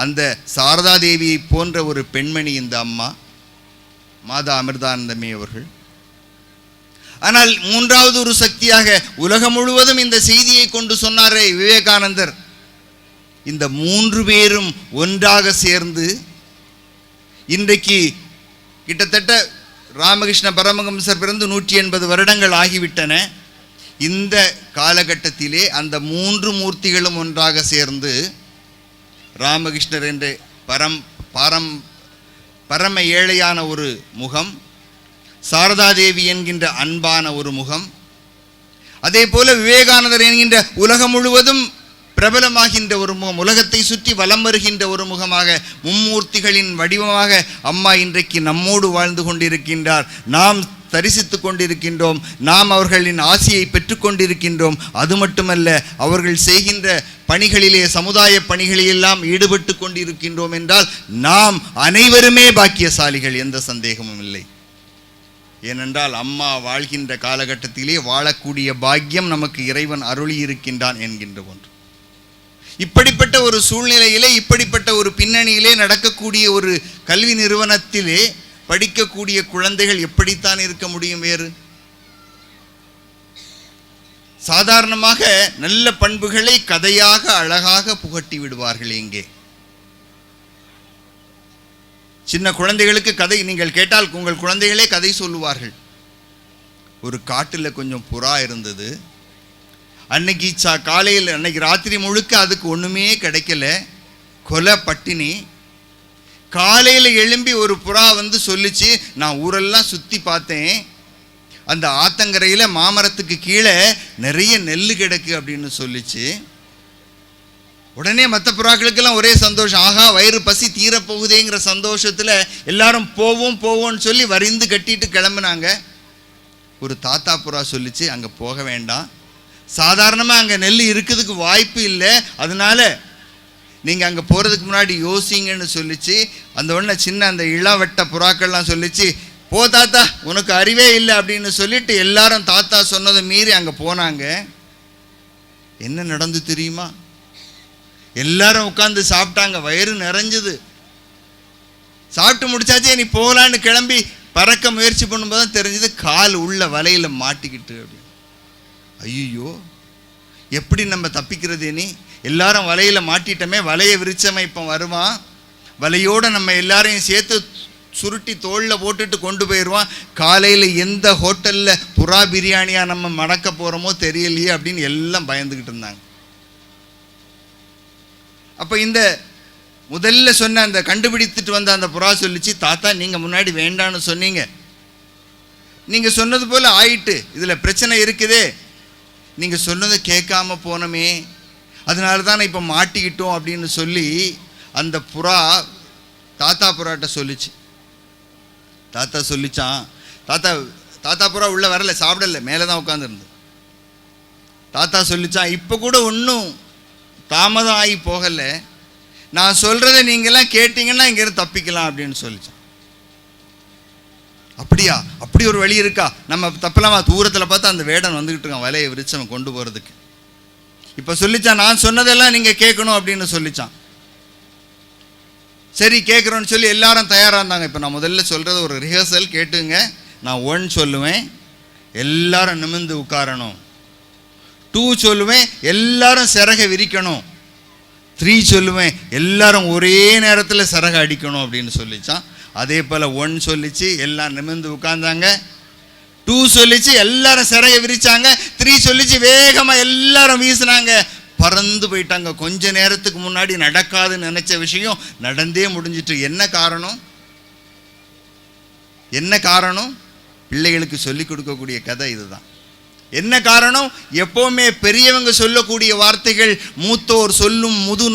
அந்த சாரதா தேவியை போன்ற ஒரு பெண்மணி இந்த அம்மா மாதா அமிர்தானந்தமயி அவர்கள். ஆனால் மூன்றாவது ஒரு சக்தியாக உலகம் முழுவதும் இந்த செய்தியை கொண்டு சொன்னாரே விவேகானந்தர். இந்த மூன்று பேரும் ஒன்றாக சேர்ந்து இன்றைக்கு கிட்டத்தட்ட ராமகிருஷ்ண பரமஹம்சர் பிறந்து 180 வருடங்கள் ஆகிவிட்டன. இந்த காலகட்டத்திலே அந்த மூன்று மூர்த்திகளும் ஒன்றாக சேர்ந்து ராமகிருஷ்ணர் என்ற பரம ஏழையான ஒரு முகம், சாரதாதேவி என்கின்ற அன்பான ஒரு முகம், அதே போல விவேகானந்தர் என்கின்ற உலகம் முழுவதும் பிரபலமாகின்ற ஒரு முகம், உலகத்தை சுற்றி வலம் வருகின்ற ஒரு முகமாக, மும்மூர்த்திகளின் வடிவமாக அம்மா இன்றைக்கு நம்மோடு வாழ்ந்து கொண்டிருக்கின்றார். நாம் தரிசித்து கொண்டிருக்கின்றோம், நாம் அவர்களின் ஆசியை பெற்றுக்கொண்டிருக்கின்றோம். அது மட்டுமல்ல, அவர்கள் செய்கின்ற பணிகளிலே, சமுதாய பணிகளிலெல்லாம் ஈடுபட்டு கொண்டிருக்கின்றோம் என்றால் நாம் அனைவருமே பாக்கியசாலிகள், எந்த சந்தேகமும் இல்லை. ஏனென்றால் அம்மா வாழ்கின்ற காலகட்டத்திலே வாழக்கூடிய பாக்கியம் நமக்கு இறைவன் அருளி இருக்கின்றான் என்கின்ற ஒன்று. இப்படிப்பட்ட ஒரு சூழ்நிலையிலே, இப்படிப்பட்ட ஒரு பின்னணியிலே நடக்கக்கூடிய ஒரு கல்வி நிறுவனத்திலே படிக்கக்கூடிய குழந்தைகள் எப்படித்தான் இருக்க முடியும்? வேறு சாதாரணமாக நல்ல பண்புகளை கதையாக அழகாக புகட்டி விடுவார்கள். எங்கே சின்ன குழந்தைகளுக்கு கதை நீங்கள் கேட்டால் உங்கள் குழந்தைகளே கதை சொல்லுவார்கள். ஒரு காட்டில் கொஞ்சம் புறா இருந்தது. அன்னைக்கு காலையில், அன்னைக்கு ராத்திரி முழுக்க அதுக்கு ஒன்றுமே கிடைக்கல, கொலை பட்டினி. காலையில் எழும்பி ஒரு புறா வந்து சொல்லிச்சு, நான் ஊரெல்லாம் சுற்றி பார்த்தேன், அந்த ஆத்தங்கரையில் மாமரத்துக்கு கீழே நிறைய நெல் கிடக்கு அப்படின்னு சொல்லிச்சு. உடனே மற்ற புறாக்களுக்கெல்லாம் ஒரே சந்தோஷம், ஆகா வயிறு பசி தீரப்போகுதேங்கிற சந்தோஷத்தில் எல்லாரும் போவோம்னு சொல்லி வரிந்து கட்டிட்டு கிளம்புனாங்க. ஒரு தாத்தா புறா சொல்லிச்சு, அங்கே போக வேண்டாம், சாதாரணமாக அங்கே நெல் இருக்கிறதுக்கு வாய்ப்பு இல்லை, அதனால நீங்கள் அங்கே போகிறதுக்கு முன்னாடி யோசிங்கன்னு சொல்லிச்சு. அந்த உடனே சின்ன அந்த இளவட்ட புறாக்கள்லாம் சொல்லிச்சு, போ தாத்தா உனக்கு அறிவே இல்லை அப்படின்னு சொல்லிட்டு எல்லாரும் தாத்தா சொன்னதை மீறி அங்கே போனாங்க. என்ன நடந்து தெரியுமா? எல்லாரும் உட்காந்து சாப்பிட்டாங்க, வயிறு நிறைஞ்சது. சாப்பிட்டு முடிச்சாச்சே, நீ போகலான்னு கிளம்பி பறக்க முயற்சி பண்ணும்போது தான் தெரிஞ்சது கால் உள்ள வலையில் மாட்டிக்கிட்டு அப்படின்னு. ஐயோ, எப்படி நம்ம தப்பிக்கிறது? நீ எல்லாரும் வலையில் மாட்டிட்டோமே, வலையை விரிச்சவன் இப்போ வருவான், வலையோடு நம்ம எல்லாரையும் சேர்த்து சுருட்டி தோளில் போட்டுட்டு கொண்டு போயிடுவான். காலையில் எந்த ஹோட்டலில் புறா பிரியாணியாக நம்ம மடக்க போகிறோமோ தெரியலையே அப்படின்னு எல்லாம் பயந்துக்கிட்டு இருந்தாங்க. அப்போ இந்த முதல்ல சொன்ன அந்த கண்டுபிடித்துட்டு வந்த அந்த புறா சொல்லிச்சு, தாத்தா நீங்கள் முன்னாடி வேண்டான்னு சொன்னீங்க, நீங்கள் சொன்னது போல் ஆயிட்டு, இதில் பிரச்சனை இருக்குதே, நீங்கள் சொன்னதை கேட்காம போனோமே, அதனால தான் இப்போ மாட்டிக்கிட்டோம் அப்படின்னு சொல்லி அந்த புறா தாத்தா புறாட்ட சொல்லிச்சு. தாத்தா சொல்லிச்சான், தாத்தா புறா உள்ளே வரல, சாப்பிடல, மேலே தான் உட்காந்துருந்து. தாத்தா சொல்லிச்சான், இப்போ கூட ஒன்றும் தாமதம் ஆகி போகலை, நான் சொல்கிறத நீங்கள்லாம் கேட்டிங்கன்னா இங்கேருந்து தப்பிக்கலாம் அப்படின்னு சொல்லிச்சான். அப்படியா, அப்படி ஒரு வழி இருக்கா, நம்ம தப்பலாமா? தூரத்தில் பார்த்தா அந்த வேடன் வந்துக்கிட்டு இருக்கான் வலையை விரிச்சவன் கொண்டு போகிறதுக்கு. இப்போ சொல்லிச்சான், நான் சொன்னதெல்லாம் நீங்கள் கேட்கணும் அப்படின்னு சொல்லிச்சான். சரி கேட்குறோன்னு சொல்லி எல்லாரும் தயாராக இருந்தாங்க. இப்போ நான் முதல்ல சொல்கிறது ஒரு ரிஹர்சல் கேட்டுங்க. நான் 1 சொல்லுவேன், எல்லாரும் நிமிர்ந்து உட்காரணும். 2 சொல்லுவேன், எல்லாரும் சிறகை விரிக்கணும். 3 சொல்லுவேன், எல்லாரும் ஒரே நேரத்தில் சிறகை அடிக்கணும் அப்படின்னு சொல்லிச்சான். அதே போல் 1 சொல்லிச்சு, எல்லாம் நிமிர்ந்து உட்கார்ந்தாங்க. 2 சொல்லிச்சு, எல்லாரும் சிறையை விரிச்சாங்க. 3 சொல்லிச்சு, வேகமாக எல்லாரும் வீசினாங்க, பறந்து போயிட்டாங்க. கொஞ்ச நேரத்துக்கு முன்னாடி நடக்காதுன்னு நினைச்ச விஷயம் நடந்தே முடிஞ்சிட்டு. என்ன காரணம்? என்ன காரணம்? பிள்ளைகளுக்கு சொல்லிக் கொடுக்கக்கூடிய கதை இதுதான். என்ன காரணம்? எப்பவுமே பெரியவங்க சொல்லக்கூடிய வார்த்தைகள், மூத்தோர் சொல்லும் முது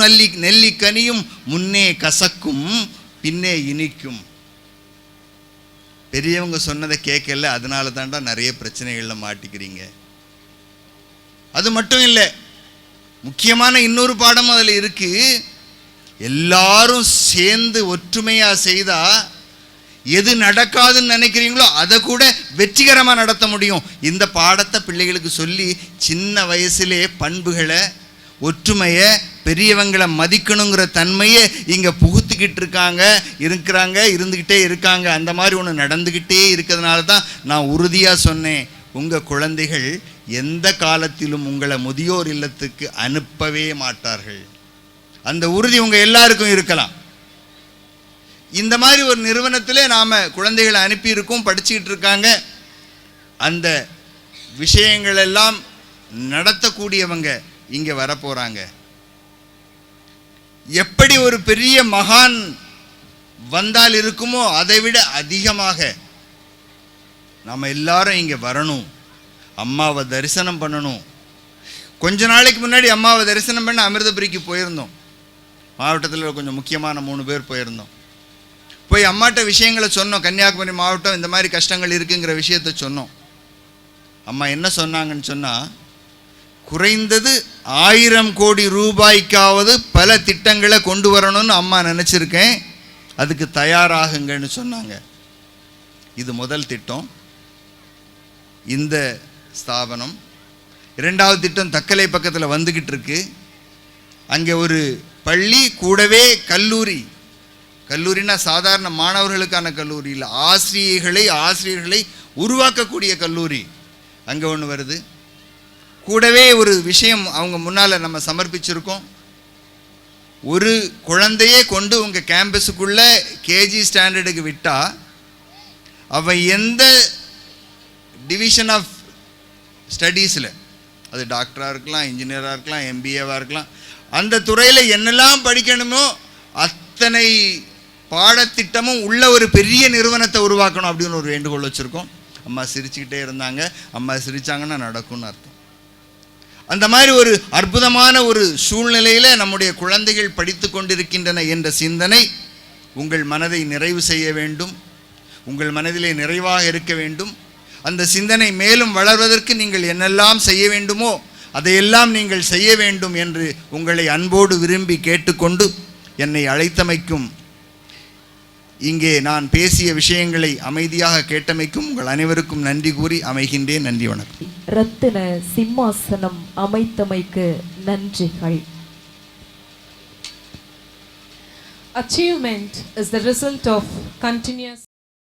நெல்லிக்கனியும் முன்னே கசக்கும் பின்னே இனிக்கும். பெரியவங்க சொன்னதை கேட்கல, அதனால தாண்டா நிறைய பிரச்சனைகளில் மாட்டிக்கிறீங்க. அது மட்டும் இல்லை, முக்கியமான இன்னொரு பாடம் அதில் இருக்கு. எல்லாரும் சேர்ந்து ஒற்றுமையாக செய்தால் எது நடக்காதுன்னு நினைக்கிறீங்களோ அதை கூட வெற்றிகரமாக நடத்த முடியும். இந்த பாடத்தை பிள்ளைகளுக்கு சொல்லி சின்ன வயசுலே பண்புகளை, ஒற்றுமையை, பெரியவங்களை மதிக்கணுங்கிற தன்மையை இங்கே புகுத்திக்கிட்டு இருந்துக்கிட்டே இருக்காங்க. அந்த மாதிரி ஒன்று நடந்துக்கிட்டே இருக்கிறதுனால தான் நான் உறுதியாக சொன்னேன், உங்கள் குழந்தைகள் எந்த காலத்திலும் உங்களை முதியோர் இல்லத்துக்கு அனுப்பவே மாட்டார்கள். அந்த உறுதி உங்கள் எல்லாருக்கும் இருக்கலாம். இந்த மாதிரி ஒரு நிறுவனத்திலே நாம் குழந்தைகளை அனுப்பியிருக்கோம், படிச்சுக்கிட்டு இருக்காங்க. அந்த விஷயங்களெல்லாம் நடத்தக்கூடியவங்க இங்கே வரப்போகிறாங்க. எப்படி ஒரு பெரிய மகான் வந்தால் இருக்குமோ அதை விட அதிகமாக நம்ம எல்லாரும் இங்கே வரணும், அம்மாவை தரிசனம் பண்ணணும். கொஞ்ச நாளைக்கு முன்னாடி அம்மாவை தரிசனம் பண்ண அமிர்தபுரிக்கு போயிருந்தோம். மாவட்டத்தில் கொஞ்சம் முக்கியமான 3 பேர் போயிருந்தோம். போய் அம்மாட்ட விஷயங்களை சொன்னோம். கன்னியாகுமரி மாவட்டம் இந்த மாதிரி கஷ்டங்கள் இருக்குங்கிற விஷயத்தை சொன்னோம். அம்மா என்ன சொன்னாங்கன்னு சொன்னால், குறைந்தது 1000 கோடி ரூபாய்க்காவது பல திட்டங்களை கொண்டு வரணும்னு அம்மா நினச்சிருக்கேன், அதுக்கு தயாராகுங்கன்னு சொன்னாங்க. இது முதல் திட்டம், இந்த ஸ்தாபனம். 2வது திட்டம் தக்கலை பக்கத்தில் வந்துக்கிட்டு இருக்கு. அங்கே ஒரு பள்ளி, கூடவே கல்லூரி. கல்லூரினா சாதாரண மாணவர்களுக்கான கல்லூரி இல்லை, ஆசிரியர்களை உருவாக்கக்கூடிய கல்லூரி அங்கே ஒன்று வருது. கூடவே ஒரு விஷயம் அவங்க முன்னால் நம்ம சமர்ப்பிச்சிருக்கோம். ஒரு குழந்தையே கொண்டு உங்கள் கேம்பஸுக்குள்ளே கேஜி ஸ்டாண்டர்டுக்கு விட்டால் அவன் எந்த டிவிஷன் ஆஃப் ஸ்டடீஸில், அது டாக்டராக இருக்கலாம், இன்ஜினியராக இருக்கலாம், MBAவாக இருக்கலாம், அந்த துறையில் என்னெல்லாம் படிக்கணுமோ அத்தனை பாடத்திட்டமும் உள்ள ஒரு பெரிய நிறுவனத்தை உருவாக்கணும் அப்படின்னு ஒரு வேண்டுகோள் வச்சுருக்கோம். அம்மா சிரிச்சுக்கிட்டே இருந்தாங்க. அம்மா சிரித்தாங்கன்னா நடக்கும்னு அர்த்தம். அந்த மாதிரி ஒரு அற்புதமான ஒரு சூழ்நிலையில் நம்முடைய குழந்தைகள் படித்து கொண்டிருக்கின்றன என்ற சிந்தனை உங்கள் மனதை நிறைவு செய்ய வேண்டும், உங்கள் மனதிலே நிறைவாக இருக்க வேண்டும். அந்த சிந்தனை மேலும் வளர்வதற்கு நீங்கள் என்னெல்லாம் செய்ய வேண்டுமோ அதையெல்லாம் நீங்கள் செய்ய வேண்டும் என்று உங்களை அன்போடு விரும்பி கேட்டுக்கொண்டு, என்னை அழைத்தமைக்கும் இங்கே நான் பேசிய விஷயங்களை அமைதியாக கேட்டமைக்கும் உங்கள் அனைவருக்கும் நன்றி கூறி அமைகின்றேன். நன்றி, வணக்கம். ரத்தின சிம்மாசனம் அமைத்தமைக்கு நன்றிகள். Achievement is the result of continuous